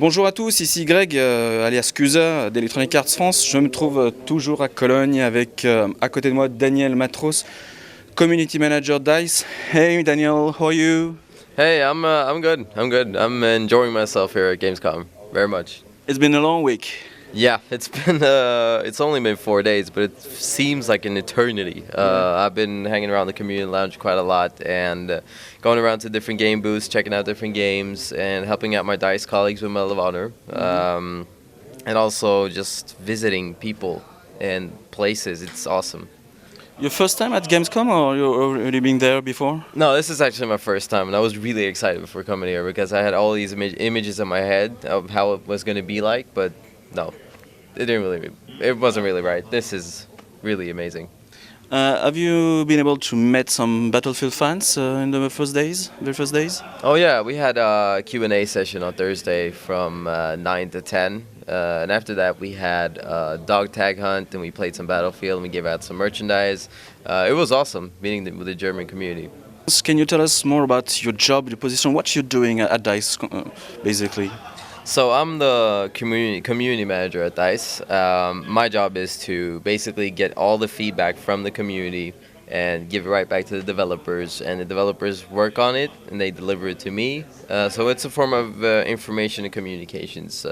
Bonjour à tous, ici Greg, alias Cusa d'Electronic Arts France. Je me trouve toujours à Cologne avec à côté de moi Daniel Matros, Community Manager DICE. Hey Daniel, how are you? Hey, I'm good. I'm good. I'm enjoying myself here at Gamescom very much. It's been a long week. Yeah, it's only been 4 days, but it seems like an eternity. I've been hanging around the community lounge quite a lot and going around to different game booths, checking out different games, and helping out my DICE colleagues with Medal of Honor, and also just visiting people and places. It's awesome. Your first time at Gamescom or you already been there before? No, this is actually my first time, and I was really excited before coming here because I had all these images in my head of how it was going to be like, but no, it wasn't really right. This is really amazing. Have you been able to meet some Battlefield fans in the first days? Oh yeah, we had a Q&A session on Thursday from 9 to 10, and after that we had a dog tag hunt, and we played some Battlefield, and we gave out some merchandise. It was awesome meeting with the German community. Can you tell us more about your job, your position, what you're doing at DICE, basically? So I'm the community manager at DICE. My job is to basically get all the feedback from the community and give it right back to the developers, and the developers work on it and they deliver it to me. So it's a form of information and communications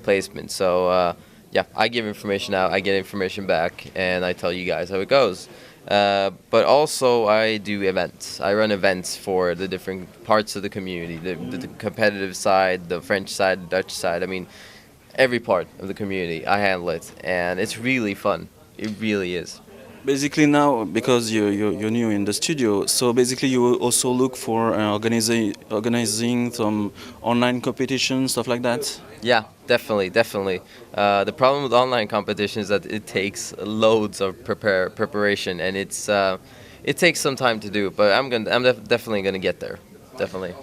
placement. So yeah, I give information out, I get information back, and I tell you guys how it goes. But also I do events. I run events for the different parts of the community, the competitive side, the French side, the Dutch side. I mean, every part of the community, I handle it, and it's really fun. It really is. Basically now, because you're new in the studio, so basically you will also look for organizing some online competitions, stuff like that? Yeah, definitely. The problem with online competition is that it takes loads of preparation, and it takes some time to do. But I'm definitely gonna get there. Definitely.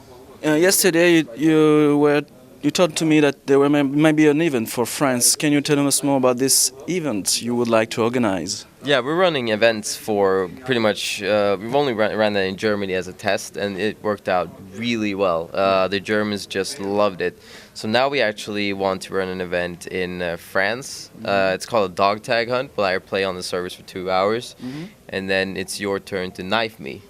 Yesterday you told to me that there might be an event for France. Can you tell us more about this event you would like to organize? Yeah, we're running events for pretty much, we've only ran that in Germany as a test, and it worked out really well. The Germans just loved it. So now we actually want to run an event in France. It's called a dog tag hunt, where I play on the servers for 2 hours, and then it's your turn to knife me.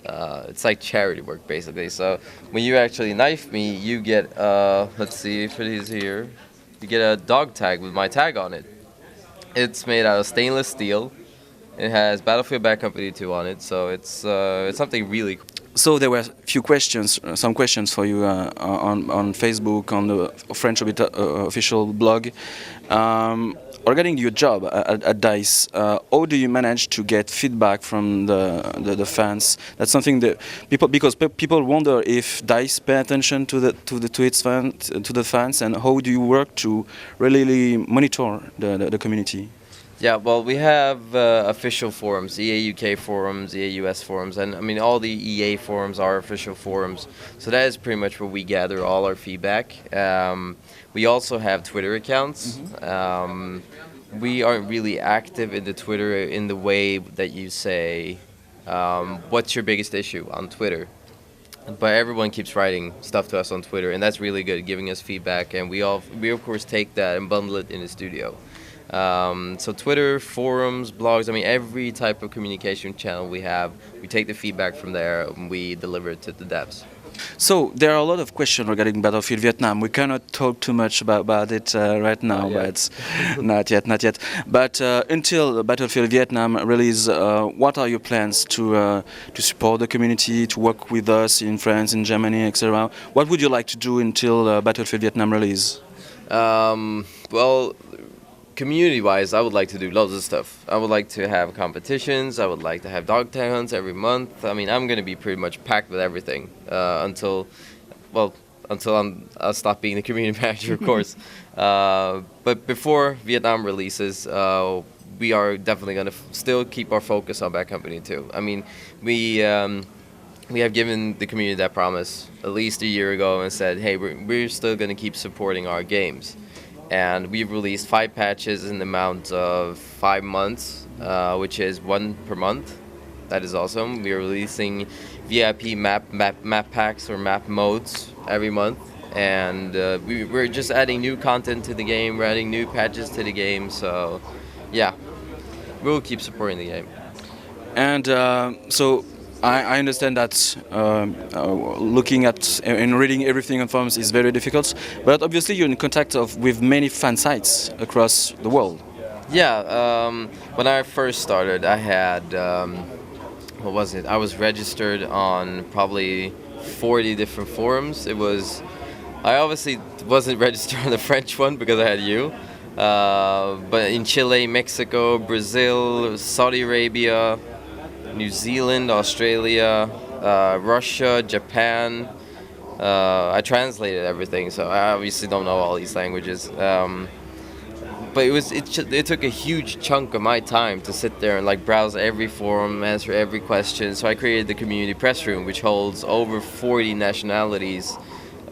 It's like charity work, basically. So when you actually knife me, you get, let's see if it is here, you get a dog tag with my tag on it. It's made out of stainless steel. It has Battlefield Bad Company 2 on it, so it's something really cool. So there were some questions for you on Facebook, on the French official blog. Regarding your job at DICE, how do you manage to get feedback from the fans? That's something that people wonder if DICE pay attention to the fans, and how do you work to really monitor the community? Yeah, well, we have official forums, EA UK forums, EA US forums, and I mean all the EA forums are official forums. So that is pretty much where we gather all our feedback. We also have Twitter accounts. We aren't really active in the Twitter in the way that you say, what's your biggest issue on Twitter? But everyone keeps writing stuff to us on Twitter, and that's really good, giving us feedback, and we of course take that and bundle it in the studio. So Twitter, forums, blogs, I mean every type of communication channel we have, we take the feedback from there and we deliver it to the devs. So there are a lot of questions regarding Battlefield Vietnam. We cannot talk too much about it right now, but not yet. But until Battlefield Vietnam release, what are your plans to support the community, to work with us in France, in Germany, etc.? What would you like to do until Battlefield Vietnam release? Well, community-wise, I would like to do loads of stuff. I would like to have competitions. I would like to have dog tag hunts every month. I mean, I'm going to be pretty much packed with everything until I'll stop being the community manager, of course. But before Vietnam releases, we are definitely going to still keep our focus on Bad Company 2. I mean, we have given the community that promise at least a year ago and said, hey, we're still going to keep supporting our games. And we've released 5 patches in the amount of 5 months, which is 1 per month. That is awesome. We are releasing VIP map packs or map modes every month, and we're just adding new content to the game. We're adding new patches to the game. So, yeah, we'll keep supporting the game. And so I understand that looking at and reading everything on forums is very difficult, but obviously you're in contact with many fan sites across the world. Yeah, when I first started, I had what was it? I was registered on probably 40 different forums. I obviously wasn't registered on the French one because I had you. But in Chile, Mexico, Brazil, Saudi Arabia, New Zealand, Australia, Russia, Japan. I translated everything, so I obviously don't know all these languages. But it took a huge chunk of my time to sit there and like browse every forum, answer every question. So I created the community press room, which holds over 40 nationalities,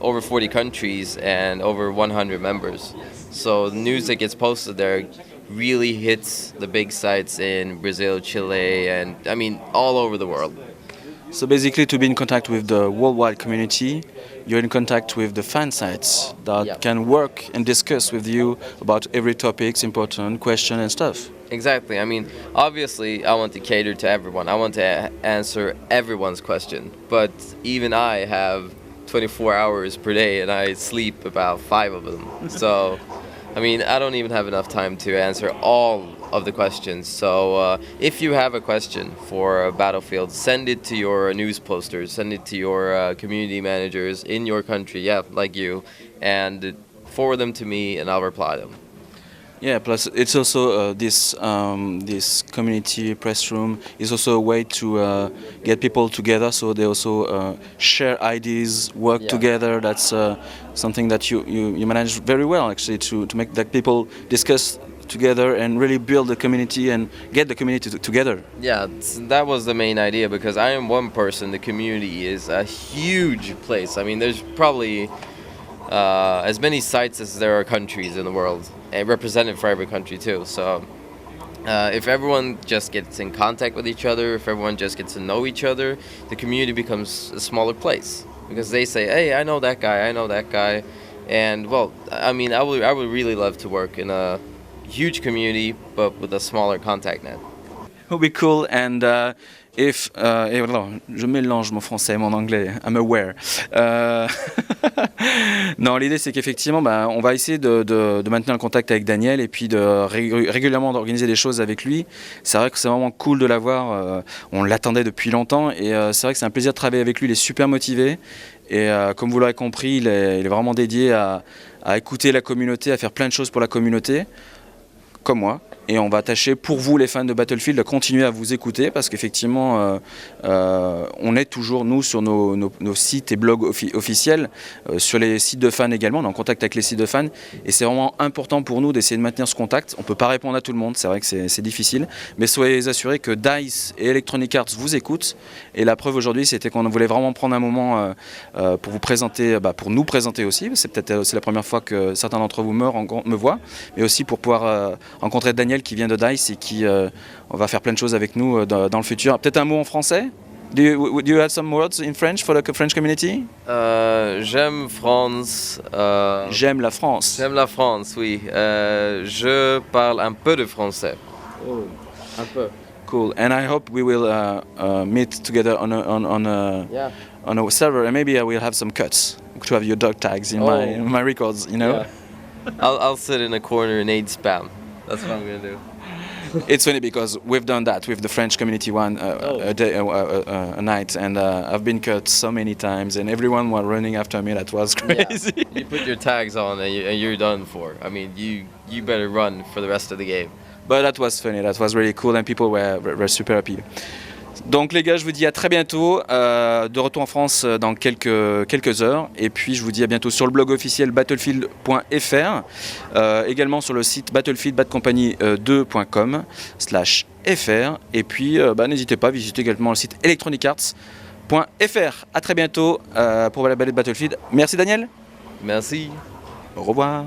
over 40 countries, and over 100 members. So the news that gets posted there really hits the big sites in Brazil, Chile, and I mean all over the world. So basically, to be in contact with the worldwide community, you're in contact with the fan sites that Yeah. can work and discuss with you about every topics, important question and stuff. Exactly. I mean, obviously, I want to cater to everyone. I want to answer everyone's question. But even I have 24 hours per day, and I sleep about 5 of them. So, I mean, I don't even have enough time to answer all of the questions. So, if you have a question for Battlefield, send it to your news posters, send it to your community managers in your country, yeah, like you, and forward them to me, and I'll reply them. Yeah, plus it's also this community press room is also a way to get people together, so they also share ideas, work Yeah. together. That's something that you manage very well, actually, to make that people discuss together and really build the community and get the community together. Yeah, that was the main idea because I am one person. The community is a huge place. I mean, there's probably as many sites as there are countries in the world, and represented for every country too. So if everyone just gets in contact with each other, if everyone just gets to know each other, the community becomes a smaller place because they say, "Hey, I know that guy. I know that guy," and well, I mean, I would really love to work in a huge community, but with a smaller contact net. It would be cool, and if et voilà, je mélange mon français et mon anglais, I'm aware. Non, l'idée c'est qu'effectivement, on va essayer de maintenir le contact avec Daniel et puis de régulièrement d'organiser des choses avec lui. C'est vrai que c'est vraiment cool de l'avoir. On l'attendait depuis longtemps et c'est vrai que c'est un plaisir de travailler avec lui. Il est super motivé et comme vous l'aurez compris, il est vraiment dédié à écouter la communauté, à faire plein de choses pour la communauté, comme moi. Et on va tâcher, pour vous les fans de Battlefield, de continuer à vous écouter parce qu'effectivement, on est toujours, nous, sur nos sites et blogs officiels, sur les sites de fans également, on est en contact avec les sites de fans et c'est vraiment important pour nous d'essayer de maintenir ce contact. On ne peut pas répondre à tout le monde, c'est vrai que c'est difficile, mais soyez assurés que DICE et Electronic Arts vous écoutent et la preuve aujourd'hui, c'était qu'on voulait vraiment prendre un moment pour vous présenter, pour nous présenter aussi, c'est peut-être la première fois que certains d'entre vous me voient, mais aussi pour pouvoir rencontrer Daniel qui vient de DICE et qui on va faire plein de choses avec nous dans le futur. Peut-être un mot en français? Do you have some words in French for the French community? J'aime France. J'aime la France. J'aime la France, oui. Je parle un peu de français. Oh. Un peu. Cool. And I hope we will meet together on Yeah. a server, and maybe I will have some cuts to have your dog tags in my records. You know. Yeah. I'll sit in a corner and aid spam. That's what I'm gonna do. It's funny because we've done that with the French community one a night, and I've been cut so many times, and everyone was running after me. That was crazy. Yeah. You put your tags on and you're done for. I mean, you better run for the rest of the game. But that was funny. That was really cool, and people were super happy. Donc les gars, je vous dis à très bientôt, de retour en France dans quelques heures, et puis je vous dis à bientôt sur le blog officiel battlefield.fr, également sur le site battlefield-2.com/fr, et puis n'hésitez pas à visiter également le site electronicarts.fr. À très bientôt pour la balade Battlefield. Merci Daniel. Merci. Au revoir.